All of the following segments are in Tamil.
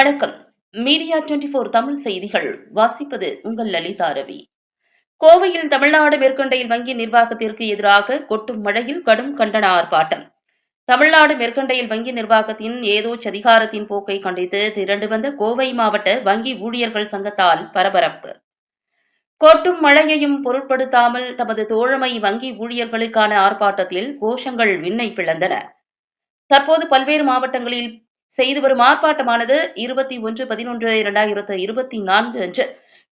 வணக்கம். மீடியா 24 தமிழ் செய்திகள் வாசிப்பது உங்கள் லலிதா ரவி. கோவையில் தமிழ்நாடு மெர்கண்டைல் வங்கி நிர்வாகத்திற்கு எதிராக கொட்டும் மழையில் கடும் கண்டன ஆர்ப்பாட்டம். தமிழ்நாடு மெர்கண்டைல் வங்கி நிர்வாகத்தின் ஏதோ சதிகாரத்தின் போக்கை கண்டித்து திரண்டு வந்த கோவை மாவட்ட வங்கி ஊழியர்கள் சங்கத்தால் பரபரப்பு. கொட்டும் மழையையும் பொருட்படுத்தாமல் தமது தோழமை வங்கி ஊழியர்களுக்கான ஆர்ப்பாட்டத்தில் கோஷங்கள் விண்ணை பிளந்தன. தற்போது பல்வேறு மாவட்டங்களில் செய்து வரும் ஆர்ப்பாட்டமானது 21/11/2024 அன்று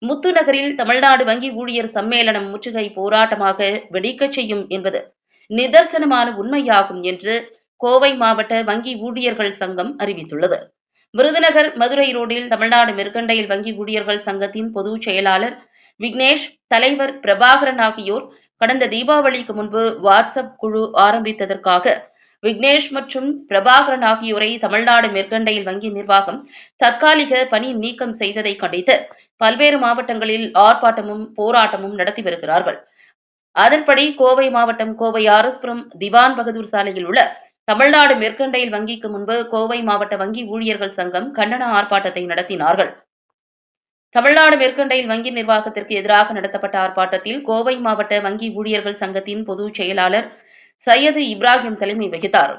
முத்துநகரில் தமிழ்நாடு வங்கி ஊழியர் சம்மேளனம் முற்றுகை போராட்டமாக வெடிக்கச் செய்யும் என்பது நிதர்சனமான உண்மையாகும் என்று கோவை மாவட்ட வங்கி ஊழியர்கள் சங்கம் அறிவித்துள்ளது. விருதுநகர் மதுரை ரோடில் தமிழ்நாடு மெர்கண்டைல் வங்கி ஊழியர்கள் சங்கத்தின் பொதுச் செயலாளர் விக்னேஷ், தலைவர் பிரபாகரன் ஆகியோர் கடந்த தீபாவளிக்கு முன்பு வாட்ஸ்அப் குழு ஆரம்பித்ததற்காக விக்னேஷ் மற்றும் பிரபாகரன் ஆகியோரை தமிழ்நாடு மெர்கண்டைல் வங்கி நிர்வாகம் தற்காலிக பணி நீக்கம் செய்ததை கண்டித்து பல்வேறு மாவட்டங்களில் ஆர்ப்பாட்டமும் போராட்டமும் நடத்தி வருகிறார்கள். அதன்படி கோவை மாவட்டம் கோவை ஆர்எஸ்புரம் திவான் பகதூர் சாலையில் உள்ள தமிழ்நாடு மெர்கண்டைல் வங்கிக்கு முன்பு கோவை மாவட்ட வங்கி ஊழியர்கள் சங்கம் கண்டன ஆர்ப்பாட்டத்தை நடத்தினார்கள். தமிழ்நாடு மெர்கண்டைல் வங்கி நிர்வாகத்திற்கு எதிராக நடத்தப்பட்ட ஆர்ப்பாட்டத்தில் கோவை மாவட்ட வங்கி ஊழியர்கள் சங்கத்தின் பொதுச் செயலாளர் சையது இப்ராஹிம் தலைமை வகித்தார்.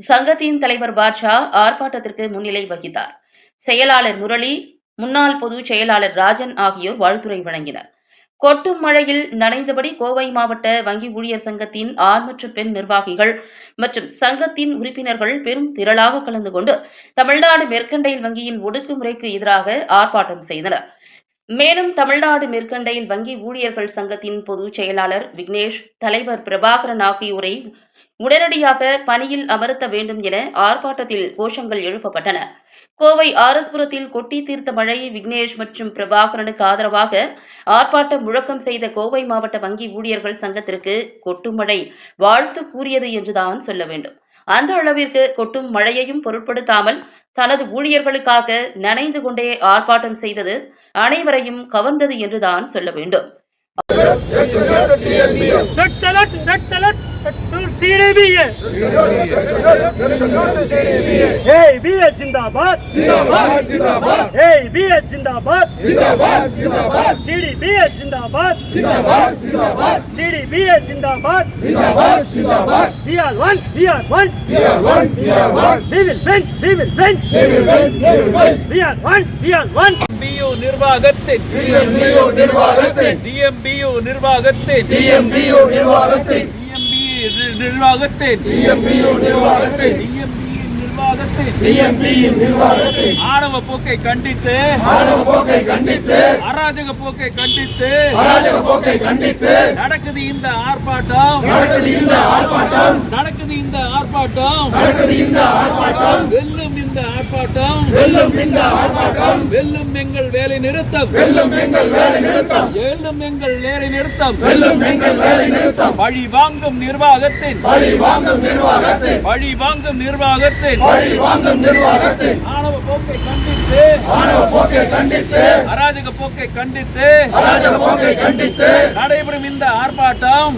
சங்கத்தின் தலைவர் பாட்ஷா ஆர்ப்பாட்டத்திற்கு முன்னிலை வகித்தார். செயலாளர் முரளி, முன்னாள் பொதுச் செயலாளர் ராஜன் ஆகியோர் வாழ்த்துரை வழங்கினர். கொட்டும் மழையில் நனைந்தபடி கோவை மாவட்ட வங்கி ஊழியர் சங்கத்தின் ஆண் மற்றும் பெண் நிர்வாகிகள் மற்றும் சங்கத்தின் உறுப்பினர்கள் பெரும் திரளாக கலந்து கொண்டு தமிழ்நாடு மெர்கண்டைல் வங்கியின் ஒடுக்குமுறைக்கு எதிராக ஆர்ப்பாட்டம் செய்தனர். மேலும் தமிழ்நாடு மெர்கண்டைல் வங்கி ஊழியர்கள் சங்கத்தின் பொதுச் செயலாளர் விக்னேஷ், தலைவர் பிரபாகரன் ஆகியோரை உடனடியாக பணியில் அமர்த்த வேண்டும் என ஆர்ப்பாட்டத்தில் கோஷங்கள் எழுப்பப்பட்டன. கோவை ஆர்எஸ்புரத்தில் கொட்டி தீர்த்த மழை விக்னேஷ் மற்றும் பிரபாகரனுக்கு ஆதரவாக ஆர்ப்பாட்டம் முழக்கம் செய்த கோவை மாவட்ட வங்கி ஊழியர்கள் சங்கத்திற்கு கொட்டும் மழை வாழ்த்து கூறியது என்றுதான் சொல்ல வேண்டும். அந்த அளவிற்கு கொட்டும் மழையையும் பொருட்படுத்தாமல் தனது ஊழியர்களுக்காக நனைந்து கொண்டே ஆர்ப்பாட்டம் செய்தது அனைவரையும் கவர்ந்தது என்றுதான் சொல்ல வேண்டும். ஆணவ போக்கை கண்டித்து அராஜக போக்கை கண்டித்து நடக்குது இந்த ஆர்ப்பாட்டம். வெல்லும் இந்த ஆர்ப்பாட்டம், வெல்லும் எங்கள் வேலை நிறுத்தம், பழி வாங்கும் நிர்வாகத்தின் ஆணவ போக்கை கண்டித்து அராஜக போக்கை கண்டித்து நடைபெறும் இந்த ஆர்ப்பாட்டம்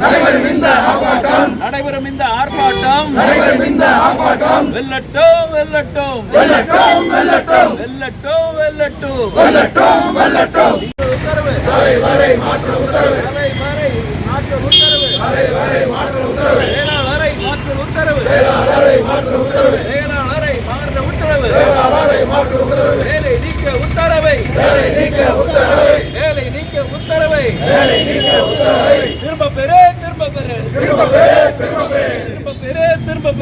வெல்லட்டும். மாற்று உத்தரவு வேலை நீக்க உத்தரவை திரும்ப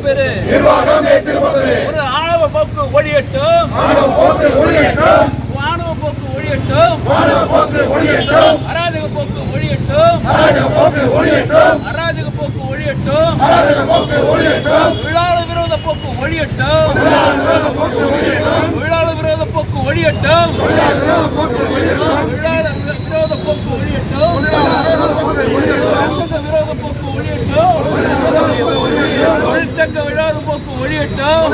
பெறு. நிர்வாகமே திரும்ப பெறு. ஒரு ஆணவ போக்கு ஒழியட்டும். அராஜக போக்கு ஒழியட்டும். தொழிலாளர் விரோத போக்கு ஒழியட்டும். தொழிற்சங்க விரோத போக்கு ஒழியட்டும்.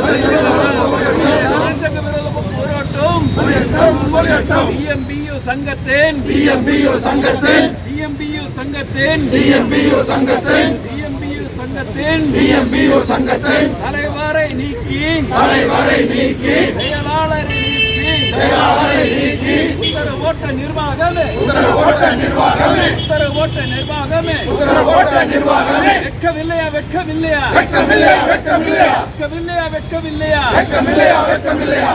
DMBU சங்கத்தின் சங்கத்தின் தலைவரை நீக்கி செயலாளரை நீக்கி உத்தரவோட்ட நிர்வாகமே வெட்கவில்லையா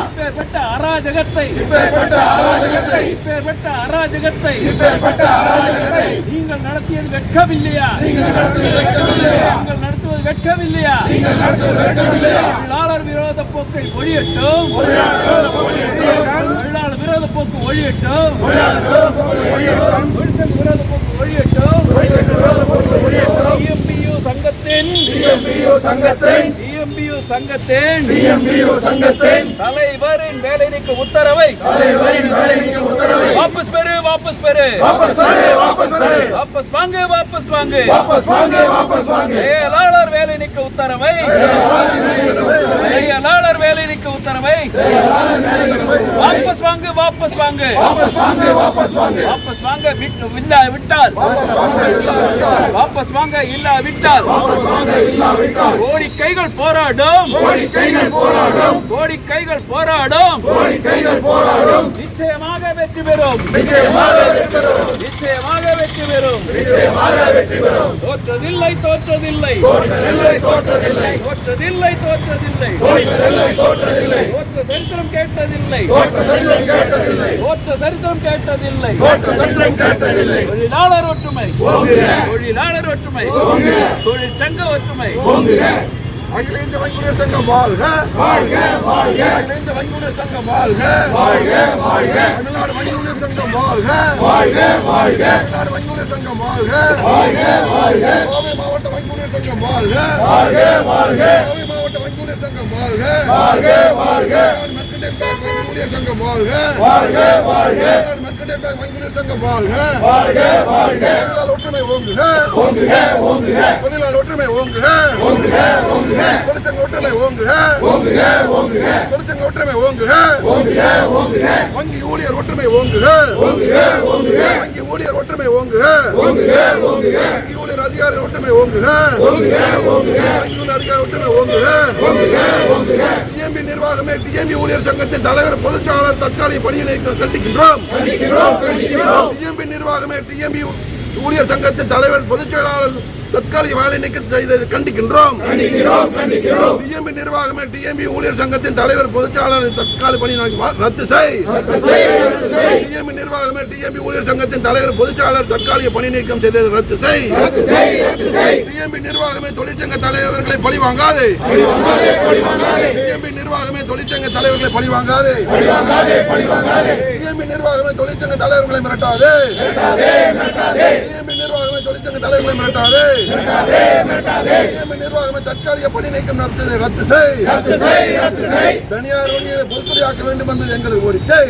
இப்பேற்பட்ட அராஜகத்தை நீங்கள் நடத்தியது வெட்கவில்லையா? தொழிலாளர் விரோத போக்கை ஒழியட்டும். தொழிலாளர் விரோத போக்கு ஒழியட்டும். தொழிற்சங்க விரோத போக்கு ஒழியட்டும். டிஎம்பியு சங்கத்தின் தலைவரின் வேலை நீக்க உத்தரவை வாபஸ் பெறு. செயலாளர் வேலை நீக்க உத்தரவை வாபஸ் வாங்க. இல்லாவிட்டால் கோரிக்கைகள் போராடும். நிச்சயமாக வெற்றி பெறும். தோற்றதில்லை. தோற்ற சரித்திரம் கேட்டதில்லை. தொழிலாளர் ஒற்றுமை, தொழிற்சங்க ஒற்றுமை. அகில இந்திய வங்கியுடைய சங்கம் வாழ்க. அகில இந்திய வங்கியுடைய சங்கம் வாழ்க. தமிழ்நாடு வங்கியுடைய சங்கம் வாழ்க. தமிழ்நாடு வங்கியுடைய சங்கம் வாழ்க. கோவை மாவட்ட வங்கியுடைய சங்கம் வாழ்க. கோவை மாவட்ட வங்கியுடைய சங்கம் வாழ்க. மெர்கண்டைல் பேங்க் வங்கியுடைய சங்கம் வாழ்க. மெர்கண்டைல் பேங்க் வங்கியுடைய சங்கம் வாழ்க. தொழிலாளர் ஒற்றுமை ஓங்குக. தொழிலாளர் ஒற்றுமை ஓங்குக. தொழிற்சங்க ஒற்றுமை ஓங்குக. வங்கி ஊழியர் ஒற்றுமை ஓங்குக. வங்கி ஊழியர் ஒற்றுமை ஓங்குக. வங்கி ஊழியர் அதிகாரி ஒற்றுமை ஓங்குக. வங்கி ஊழியர் அதிகாரி ஒற்றுமை ஓங்குக. டிஎம்பி நிர்வாகமே டிஎம்பி ஊழியர் சங்கத்தின் தலைவர் பொதுச்செயலாளர் தற்காலிக பணியினை கண்டிக்கின்றோம். டிஎம்பி நிர்வாகமே டிஎம்பி ஊழியர் சங்கத்தின் தலைவர் பொதுச்செயலாளர் தற்காலிக வேலை நீக்கம் செய்ததை கண்டிக்கின்றோம். டிஎம்பி நிர்வாகமே டிஎம்பி ஊழியர் சங்கத்தின் தலைவர் பொதுச்செயலாளர் தற்காலிக பணி ரத்து செய். டிஎம்பி நிர்வாகமே டிஎம்பி ஊழியர் சங்கத்தின் தலைவர் பொதுச்செயலாளர் தற்காலிக பணி நீக்கம் செய்ததை ரத்து செய். டிஎம்பி நிர்வாகமே தொழிற்சங்க தலைவர்களை பழிவாங்காதே. டிஎம்பி நிர்வாகமே தொழிற்சங்க தலைவர்களை பழிவாங்காதே. டிஎம்பி நிர்வாகமே தொழிற்சங்க தலைவர்களை மிரட்டாதே. டிஎம்பி நிர்வாகமே தொழிற்சங்க தலைவர்களை மிரட்டாதே. நிர்வாகமே தற்காலிக பணி நீக்கம் நடத்துவதை ரத்து செய். தனியார் வங்கிகளை பொதுத்துறையாக்க வேண்டும் என்பது எங்களது கோரிக்கை.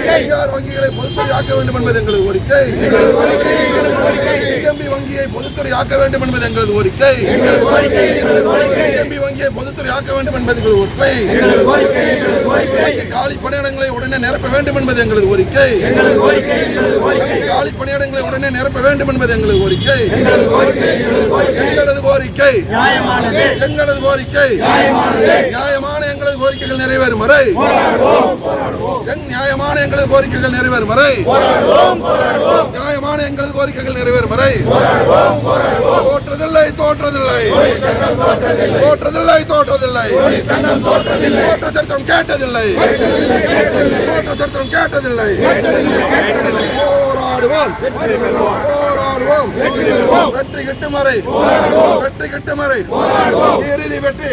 தனியார் வங்கிகளை பொதுத்துறையாக்க வேண்டும் என்பது எங்களது கோரிக்கை. டிஎம்பி வங்கியை பொதுத்துறையாக்க வேண்டும் என்பது எங்களது கோரிக்கை. டிஎம்பி வங்கியை பொதுத்துறையாக்க வேண்டும் என்பது எங்களது கோரிக்கை. காலி பணியிடங்களை உடனே நிரப்ப வேண்டும் என்பது எங்களது கோரிக்கை. காலி பணியிடங்களை உடனே நிரப்ப வேண்டும் என்பது எங்களது கோரிக்கை. எங்களது கோரிக்கை நியாயமான எங்களது கோரிக்கைகள் நிறைவேறும் வரை தோற்றதில்லை. சரித்திரம் கேட்டதில்லை. போராடுவோம். வெற்றி கிட்டும் வரை இறுதி வெற்றி.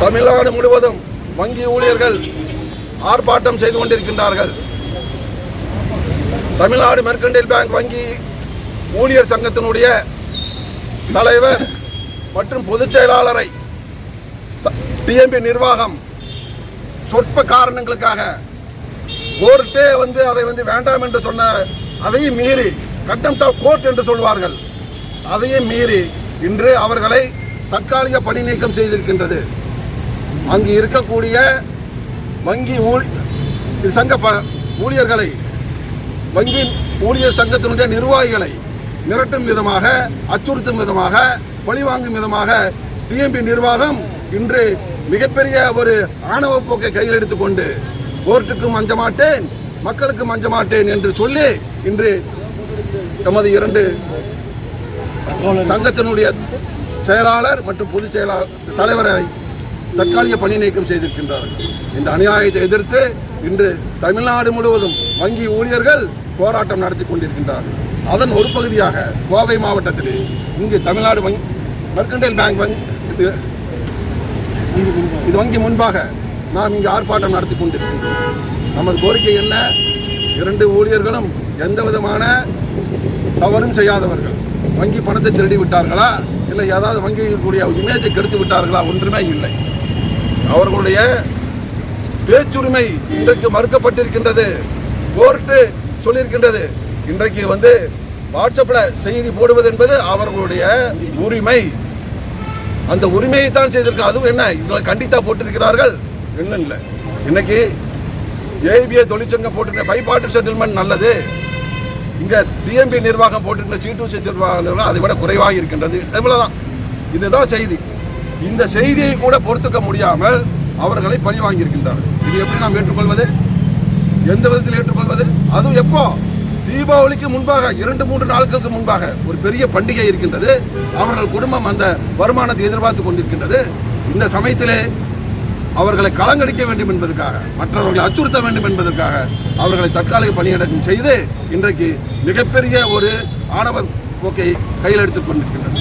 தமிழ்நாடு முழுவதும் வங்கி ஊழியர்கள் ஆர்ப்பாட்டம் செய்து கொண்டிருக்கின்றார்கள். தமிழ்நாடு மெர்கண்டைல் பேங்க் வங்கி ஊழியர் சங்கத்தினுடைய தலைவர் மற்றும் பொதுச் செயலாளரை டிஎம்பி நிர்வாகம் சொற்ப காரணங்களுக்காக கோர்ட்டே அதை வேண்டாம் என்று சொன்ன, அதையும் மீறி கண்டெம்ப்ட் ஆஃப் கோர்ட் என்று சொல்வார்கள், அதையும் மீறி இன்று அவர்களை தற்காலிக பணி நீக்கம் செய்திருக்கின்றது. அங்கு இருக்கக்கூடிய வங்கி சங்க ஊழியர்களை வங்கி ஊழியர் சங்கத்தினுடைய நிர்வாகிகளை மிரட்டும் விதமாக, அச்சுறுத்தும் விதமாக, பழிவாங்கும் விதமாக டிஎம்பி நிர்வாகம் இன்று மிகப்பெரிய ஒரு ஆணவ போக்கை கையில் எடுத்துக்கொண்டு கோர்ட்டுக்கும் அஞ்ச மாட்டேன், மக்களுக்கும் அஞ்ச மாட்டேன் என்று சொல்லி இன்று நமது 2 சங்கத்தினுடைய செயலாளர் மற்றும் பொதுச் செயலாளர் தலைவரை தற்காலிக பணி நீக்கம் செய்திருக்கின்றார்கள். இந்த அநியாயத்தை எதிர்த்து இன்று தமிழ்நாடு முழுவதும் வங்கி ஊழியர்கள் போராட்டம் நடத்தி கொண்டிருக்கின்றார்கள். அதன் ஒரு பகுதியாக கோவை மாவட்டத்தில் இங்கு தமிழ்நாடு மெர்கன்டைல் பேங்க் இது வங்கி முன்பாக நாம் இங்கு ஆர்ப்பாட்டம் நடத்தி கொண்டிருக்கின்றோம். நமது கோரிக்கை என்ன? 2 ஊழியர்களும் எந்த விதமான தவறும் செய்யாதவர்கள். வங்கி பணத்தை திருடி விட்டார்களா, இல்லை ஏதாவது வங்கிகளுடைய இமேஜை கெடுத்து விட்டார்களா? ஒன்றுமே இல்லை. அவர்களுடைய பேச்சுரிமை இன்றைக்கு மறுக்கப்பட்டிருக்கின்றது. கோர்ட்டு சொல்லியிருக்கின்றது, இன்றைக்கு வாட்ஸ்அப்பில் செய்தி போடுவது என்பது அவர்களுடைய உரிமை. அந்த உரிமையை தான் செய்திருக்காங்க. அதுவும் என்ன, இவங்களை கண்டித்தா போட்டிருக்கிறார்கள் என்ன இல்லை. இன்னைக்கு ஏபிஐ தொழிற்சங்கம் போட்டிருக்க பைபார்ட்டி செட்டில்மெண்ட் நல்லது. இங்க டிஎம்பி நிர்வாகம் போட்டிருக்கிற C2C நிர்வாகம் அதை விட குறைவாக இருக்கின்றது. இவ்வளவுதான், இதுதான் செய்தி. இந்த செய்தியை கூட பொறுத்துக்க முடியாமல் அவர்களை பழி வாங்கியிருக்கின்றார்கள். இது எப்படி நாம் ஏற்றுக்கொள்வது? எந்த விதத்தில் ஏற்றுக்கொள்வது? அதுவும் எப்போ? தீபாவளிக்கு முன்பாக 2-3 நாட்களுக்கு முன்பாக ஒரு பெரிய பண்டிகை இருக்கின்றது. அவர்கள் குடும்பம் அந்த வருமானத்தை எதிர்பார்த்து கொண்டிருக்கின்றது. இந்த சமயத்திலே அவர்களை களங்கடிக்க வேண்டும் என்பதற்காக, மற்றவர்களை அச்சுறுத்த வேண்டும் என்பதற்காக அவர்களை தற்காலிக பணியிடக்கம் செய்து இன்றைக்கு மிகப்பெரிய ஒரு ஆணவர் போக்கை கையில் எடுத்துக் கொண்டிருக்கின்றது.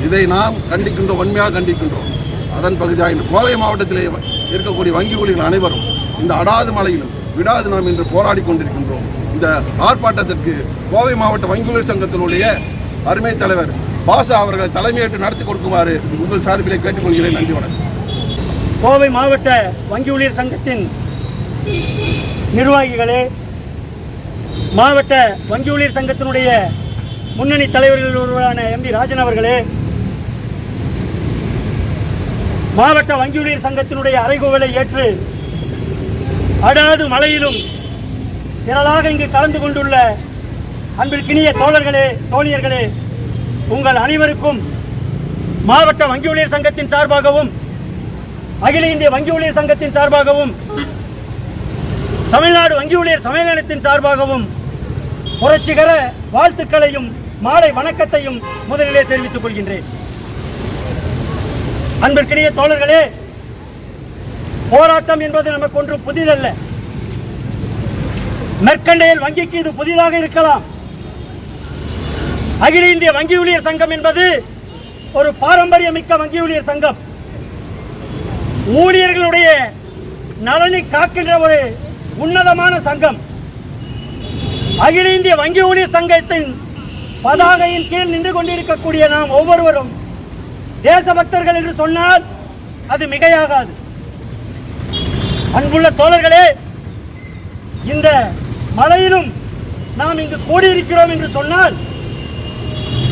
இதை நாம் கண்டிக்கின்றோம், வன்மையாக கண்டிக்கின்றோம். அதன் பகுதியாக இன்று கோவை மாவட்டத்திலே இருக்கக்கூடிய வங்கி ஊழியர்கள் அனைவரும் இந்த அடாது மலையிலும் விடாது நாம் இன்று போராடி கொண்டிருக்கின்றோம். இந்த ஆர்ப்பாட்டத்திற்கு கோவை மாவட்ட வங்கி ஊழியர் சங்கத்தினுடைய அருமை தலைவர் பாசா அவர்களை தலைமையேற்று நடத்தி கொடுக்குமாறு உங்கள் சார்பிலே கேட்டுக்கொள்கிறேன். நன்றி, வணக்கம். கோவை மாவட்ட வங்கி ஊழியர் சங்கத்தின் நிர்வாகிகளே, மாவட்ட வங்கி ஊழியர் சங்கத்தினுடைய முன்னணி தலைவர்கள் ஒருவரான எம்பி ராஜன் அவர்களே, மாவட்ட வங்கி ஊழியர் சங்கத்தினுடைய அறைகூவலை ஏற்று அடாது மழையிலும் திரளாக இங்கு கலந்து கொண்டுள்ள அன்பிற்கினிய தோழர்களே, தோழியர்களே, உங்கள் அனைவருக்கும் மாவட்ட வங்கி ஊழியர் சங்கத்தின் சார்பாகவும் அகில இந்திய வங்கி ஊழியர் சங்கத்தின் சார்பாகவும் தமிழ்நாடு வங்கி ஊழியர் சம்மேளனத்தின் சார்பாகவும் புரட்சிகர வாழ்த்துக்களையும் மாலை வணக்கத்தையும் முதலிலே தெரிவித்துக் கொள்கின்றேன். அன்பிற்கினிய தோழர்களே, போராட்டம் என்பது நமக்கு ஒன்றும் புதிதல்ல. மெர்கண்டைல் வங்கிக்கு இது புதிதாக இருக்கலாம். அகில இந்திய வங்கி ஊழியர் சங்கம் என்பது ஒரு பாரம்பரியமிக்க வங்கி ஊழியர் சங்கம். ஊழியர்களுடைய நலனை காக்கின்ற ஒரு உன்னதமான சங்கம். அகில இந்திய வங்கி ஊழியர் சங்கத்தின் பதாகையின் கீழ் நின்று கொண்டிருக்கக்கூடிய நாம் ஒவ்வொருவரும் தேசபக்தர்கள் என்று சொன்னால் அது மிகையாகாது. அன்புள்ள தோழர்களே, இந்த மலையிலும் நாம் இங்கு கூடியிருக்கிறோம் என்று சொன்னால்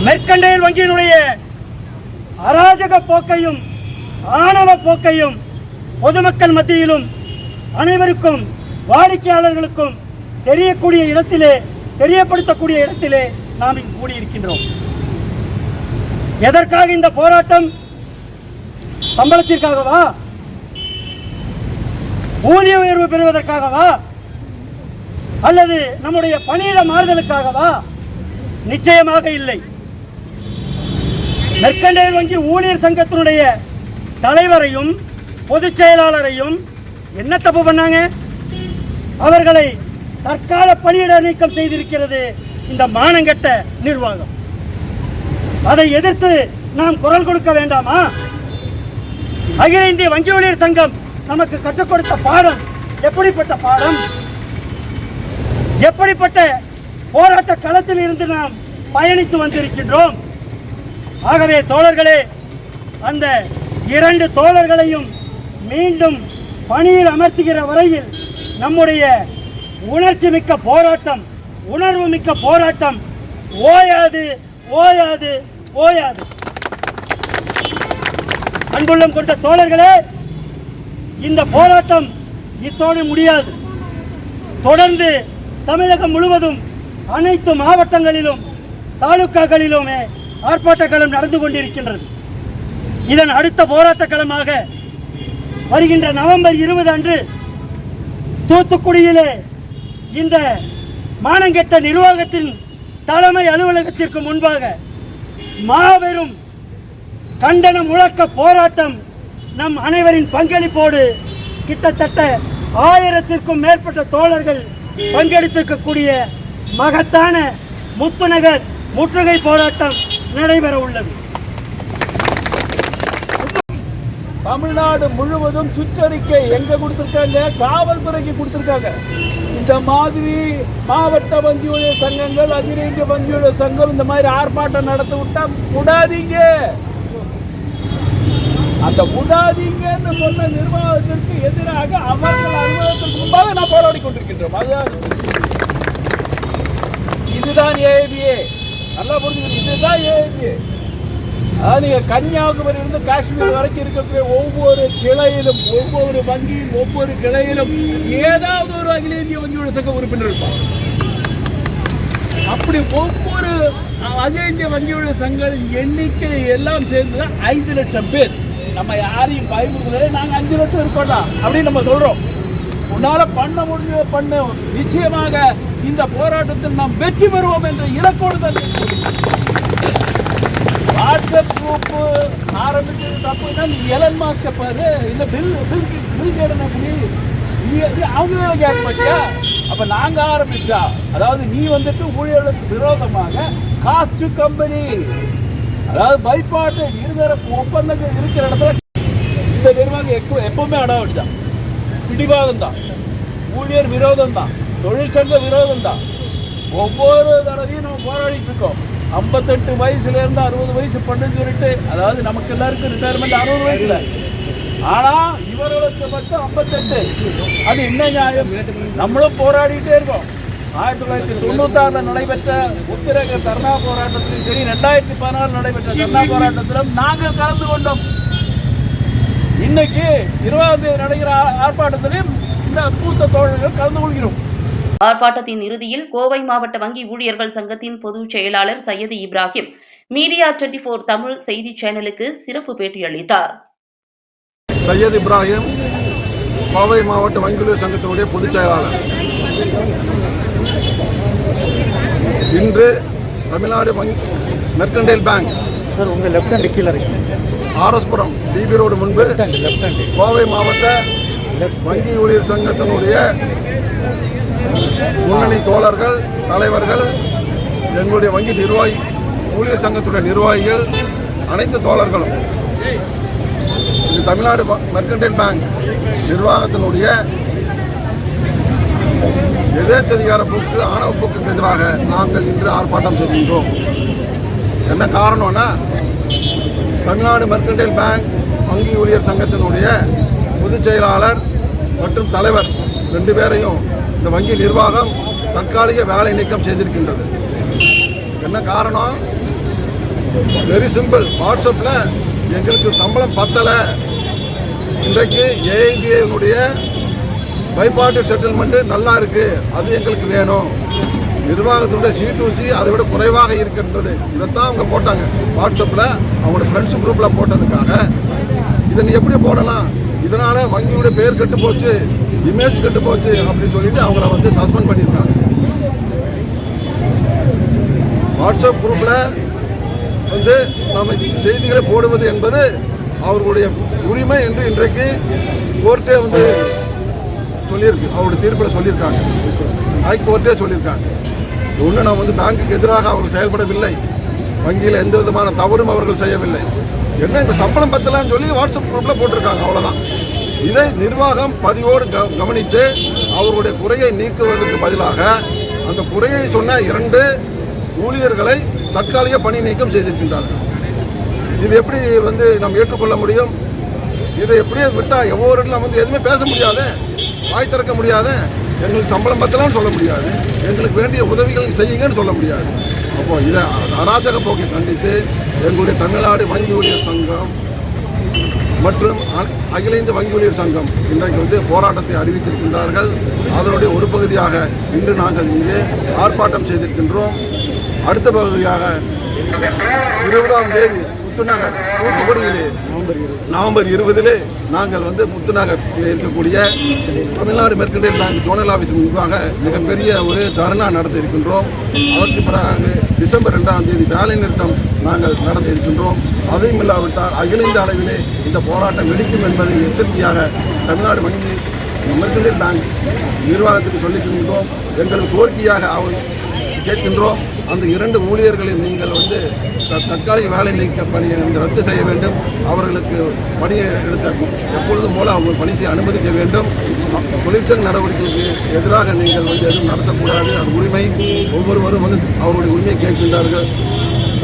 மெர்கண்டைல் வங்கியினுடைய அராஜக போக்கையும் ஆணவ போக்கையும் பொதுமக்கள் மத்தியிலும் அனைவருக்கும் வாடிக்கையாளர்களுக்கும் தெரியக்கூடிய இடத்திலே, தெரியப்படுத்தக்கூடிய இடத்திலே நாம் இங்கு கூடியிருக்கின்றோம். எதற்காக இந்த போராட்டம்? சம்பளத்திற்காகவா? ஊதிய உயர்வு பெறுவதற்காகவா? அல்லது நம்முடைய பணியிட மாறுதலுக்காகவா? நிச்சயமாக இல்லை. மெர்கண்டைல் வங்கி ஊழியர் சங்கத்தினுடைய தலைவரையும் பொதுச் செயலாளரையும் என்ன தப்பு பண்ணாங்க? அவர்களை தற்கால பணியிட நீக்கம் செய்திருக்கிறது இந்த மானங்கெட்ட நிர்வாகம். அதை எதிர்த்து நாம் குரல் கொடுக்க வேண்டாமா? அகில இந்திய வங்கி ஊழியர் சங்கம் நமக்கு கற்றுக் கொடுத்த பாடம் எப்படிப்பட்ட பாடம்? எப்படிப்பட்ட போராட்ட களத்தில் இருந்து நாம் பயணித்து வந்திருக்கின்றோம். ஆகவே தோழர்களே, அந்த 2 தோழர்களையும் மீண்டும் பணியில் அமர்த்துகிற வரையில் நம்முடைய உணர்ச்சி மிக்க போராட்டம், உணர்வு மிக்க போராட்டம் ஓயாது ஓயாது ஓயாது. அன்புள்ளம் கொண்ட தோழர்களே, இந்த போராட்டம் இத்தோடு முடியாது. தொடர்ந்து தமிழகம் முழுவதும் அனைத்து மாவட்டங்களிலும் தாலுகாக்களிலுமே ஆர்ப்பாட்ட களம் நடந்து கொண்டிருக்கின்றது. இதன் அடுத்த போராட்ட களமாக வருகின்ற நவம்பர் 20 அன்று தூத்துக்குடியிலே இந்த மானங்கெட்ட நிர்வாகத்தின் தலைமை அலுவலகத்திற்கு முன்பாக மாபெரும் கண்டன முழக்க போராட்டம் நம் அனைவரின் பங்களிப்போடு கிட்டத்தட்ட 1000த்திற்கும் மேற்பட்ட தோழர்கள் பங்கெடுத்திருக்கக்கூடிய மகத்தான முத்துநகர் முற்றுகை போராட்டம் நடைபெற உள்ளது. தமிழ்நாடு முழுவதும் சுற்றறிக்கை எங்க கொடுத்திருக்காங்க? காவல்துறைக்கு கொடுத்திருக்காங்க. இந்த மாதிரி மாவட்ட வங்கி ஊழியர் சங்கங்கள், அகில இந்திய வங்கி ஊழியர் சங்கம் இந்த மாதிரி ஆர்ப்பாட்டம் நடத்த விட்டா விடாதீங்க. அந்த விடாதீங்கன்னு சொன்ன நிர்வாகத்திற்கு எதிராக அவர்கள் அலுவலகத்திற்கு முன்பாக நான் போராடி கொண்டிருக்கின்றோம். இதுதான் ஏஏபிஏ. நல்லா புரிஞ்சுக்கணும், இதுதான் ஏஏபிஏ. அதாவது நீங்கள் கன்னியாகுமரியிலிருந்து காஷ்மீர் வரைக்கும் இருக்கக்கூடிய ஒவ்வொரு கிளையிலும், ஒவ்வொரு வங்கியும், ஒவ்வொரு கிளையிலும் ஏதாவது ஒரு அகில இந்திய வங்கியோட சங்க உறுப்பினர் இருப்பாங்க. அப்படி ஒவ்வொரு அகில இந்திய வங்கியோட சங்கங்களின் எண்ணிக்கை எல்லாம் சேர்ந்து 5 லட்சம் பேர். நம்ம யாரையும் பயமுறுத்தல, நாங்கள் 5 லட்சம் இருக்கோம்டா அப்படின்னு நம்ம சொல்றோம். உன்னால பண்ண முடிஞ்ச பண்ண, நிச்சயமாக இந்த போராட்டத்தில் நாம் வெற்றி பெறுவோம் என்ற இலக்கோடு தான். வாட்ஸ்அப் குரூப் ஆரம்பிச்சது தப்புன்னா நீ எலன் மாஸ்க பாரு, இந்த பில் அவங்க கேட்க மாட்டியா? அப்ப நாங்க ஆரம்பிச்சா, அதாவது நீ வந்துட்டு ஊழியர்களுக்கு விரோதமாக காஸ்ட் கம்பெனி, அதாவது பைபாட்டு இருதரப்பு ஒப்பந்தங்கள் இருக்கிற இடத்துல இந்த நிர்வாகம் எப்பவுமே அடாவடிதான், பிடிவாதம் தான், ஊழியர் விரோதம் தான், தொழிற்சங்க விரோதம் தான். ஒவ்வொரு தடவையும் நம்ம போராடிட்டு இருக்கோம். 58 வயசுல இருந்து 60 வயசு பண்ணுன்னு சொல்லிட்டு, அதாவது நமக்கு எல்லாருக்கும் ரிட்டையர்மெண்ட் 60 வயசுல, ஆனா இவர்களுக்கு மட்டும் 58. அது என்ன நியாயம்? நம்மளும் போராடிட்டே இருக்கோம். 1996 நடைபெற்ற உத்திரக தர்ணா போராட்டத்திலும் சரி, 2016 நடைபெற்ற தர்ணா போராட்டத்திலும் நாங்கள் கலந்து கொண்டோம். இன்னைக்கு 20ஆம் தேதி நடக்கிற ஆர்ப்பாட்டத்திலும் இந்த மூத்த தோழர்கள் கலந்து கொள்கிறோம். ஆர்ப்பாட்டத்தின் இறுதியில் கோவை மாவட்ட வங்கி ஊழியர்கள் சங்கத்தின் பொதுச் செயலாளர் சையது இப்ராஹிம் மீடியா 24 தமிழ் செய்தி சேனலுக்கு சிறப்பு பேட்டியளித்தார். சையது இப்ராஹிம், கோவை மாவட்ட வங்கி ஊழியர் சங்கத்தினுடைய பொதுச் செயலாளர். இன்று தமிழ்நாடு மெர்கண்டைல் பேங்க் சார், உங்க லெஃப்ட் ஹேண்ட் கீழ இருக்கு, ஆர்எஸ்புரம் டிபி ரோடு முன்பு கோவை மாவட்ட வங்கி ஊழியர் சங்கத்தினுடைய முன்னணி தோழர்கள், தலைவர்கள், எங்களுடைய வங்கி நிர்வாகி, ஊழியர் சங்கத்துடைய நிர்வாகிகள், அனைத்து தோழர்களும் இது தமிழ்நாடு மெர்கண்டைல் பேங்க் நிர்வாகத்தினுடைய எதேச்சதிகார போக்கு, ஆணவ போக்குக்கு எதிராக நாங்கள் இன்று ஆர்ப்பாட்டம் செய்கின்றோம். என்ன காரணம்னா, தமிழ்நாடு மெர்கண்டைல் பேங்க் வங்கி ஊழியர் சங்கத்தினுடைய பொதுச் செயலாளர் மற்றும் தலைவர் 2 பேரையும் இந்த வங்கி நிர்வாகம் தற்காலிக வேலை நீக்கம் செய்திருக்கின்றது. என்ன காரணம்? Very simple. வாட்ஸ்அப்பில் எங்களுக்கு சம்பளம் பத்தலை, இன்றைக்கு ஏஐபிஏனுடைய பைபார்ட்டி செட்டில்மெண்ட்டு நல்லா இருக்குது, அது எங்களுக்கு வேணும், நிர்வாகத்தினுடைய C2C அதை விட குறைவாக இருக்கின்றது, இதைத்தான் அவங்க போட்டாங்க வாட்ஸ்அப்பில். அவங்களோட ஃப்ரெண்ட்ஸ் குரூப்பில் போட்டதுக்காக இதை நீ எப்படி போடலாம், இதனால் வங்கியுடைய பேர் கெட்டு போச்சு, இமேஜ் கெட்டு போச்சு அப்படின்னு சொல்லிட்டு அவங்கள வந்து சஸ்பெண்ட் பண்ணியிருக்காங்க. வாட்ஸ்அப் குரூப்பில் வந்து நம்ம செய்திகளை போடுவது என்பது அவர்களுடைய உரிமை என்று இன்றைக்கு கோர்ட்டே வந்து சொல்லியிருக்கு, அவருடைய தீர்ப்பில் சொல்லியிருக்காங்க, ஹைகோர்ட்டே சொல்லியிருக்காங்க. ஒன்று நான் வந்து பேங்குக்கு எதிராக அவர்கள் செயல்படவில்லை, வங்கியில் எந்த விதமான தவறும் அவர்கள் செய்யவில்லை. என்ன இப்போ சம்பளம் பத்தலான்னு சொல்லி வாட்ஸ்அப் குரூப்பில் போட்டிருக்காங்க, அவ்வளோதான். இதை நிர்வாகம் பதிவோடு கவனித்து அவர்களுடைய குறையை நீக்குவதற்கு பதிலாக அந்த குறையை சொன்ன 2 ஊழியர்களை தற்காலிக பணி நீக்கம் செய்திருக்கின்றார்கள். இது எப்படி வந்து நம்ம ஏற்றுக்கொள்ள முடியும்? இதை எப்படியே விட்டால் ஒவ்வொரு இடத்துல வந்து எதுவுமே பேச முடியாது, வாய் திறக்க முடியாது, எங்களுக்கு சம்பளம் பத்தலாம்னு சொல்ல முடியாது, எங்களுக்கு வேண்டிய உதவிகள் செய்யுங்கன்னு சொல்ல முடியாது. அப்போ இதை அராஜக போக்கை கண்டித்து எங்களுடைய தமிழ்நாடு வங்கி ஊழியர் சங்கம் மற்றும் அகில இந்திய வங்கி ஊழியர் சங்கம் இன்றைக்கு வந்து போராட்டத்தை அறிவித்திருக்கின்றார்கள். அதனுடைய ஒரு பகுதியாக இன்று நாங்கள் இங்கே ஆர்ப்பாட்டம் செய்திருக்கின்றோம். அடுத்த பகுதியாக 20ஆம் தேதி முத்துநகர் தூத்துக்குடியிலே நவம்பர் 20 நாங்கள் வந்து முத்துநகரில் இருக்கக்கூடிய Tamil Nadu mercantile bank zonal office முன்பாக மிகப்பெரிய ஒரு தர்ணா நடத்த இருக்கின்றோம். அதற்கு பிறகு டிசம்பர் 2ஆம் தேதி வேலை நிறுத்தம் நாங்கள் நடத்த இருக்கின்றோம். அதையும் இல்லாவிட்டால் அகில இந்திய அளவிலே இந்த போராட்டம் வெடிக்கும் என்பதை எச்சரிக்கையாக தமிழ்நாடு வங்கி மெர்கன்டைல் பேங்க் நிர்வாகத்துக்கு சொல்லிக்கின்றோம். எங்களுக்கு கோரிக்கையாக கேட்கின்றோம். அந்த 2 ஊழியர்களையும் நீங்கள் வந்து தற்காலிக வேலை நீக்க பணியை ரத்து செய்ய வேண்டும். அவர்களுக்கு பணியை எடுத்த எப்பொழுதும் போல அவங்க பணி செய்ய அனுமதிக்க வேண்டும். தொழிற்சங்க நடவடிக்கைக்கு எதிராக நீங்கள் வந்து எதுவும் நடத்தக்கூடாது. அது உரிமை ஒவ்வொருவரும் வந்து அவருடைய உரிமையை கேட்கின்றார்கள்.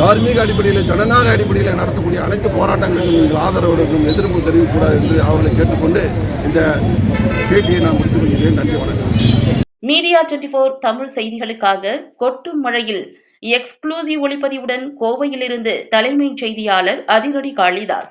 தார்மீக அடிப்படையில் ஜனநாயக அடிப்படையில் நடத்தக்கூடிய அனைத்து போராட்டங்களுக்கும் நீங்கள் ஆதரவுடன் எதிர்ப்பு தெரிவிக்கக்கூடாது என்று அவர்களை கேட்டுக்கொண்டு இந்த பேட்டியை நான் முடித்துக் கொள்கிறேன். நன்றி, வணக்கம். மீடியா 24 தமிழ் செய்திகளுக்காக கொட்டும் மழையில் எக்ஸ்க்ளூசிவ் ஒளிப்பதிவுடன் கோவையிலிருந்து தலைமைச் செய்தியாளர் அதிரடி காளிதாஸ்.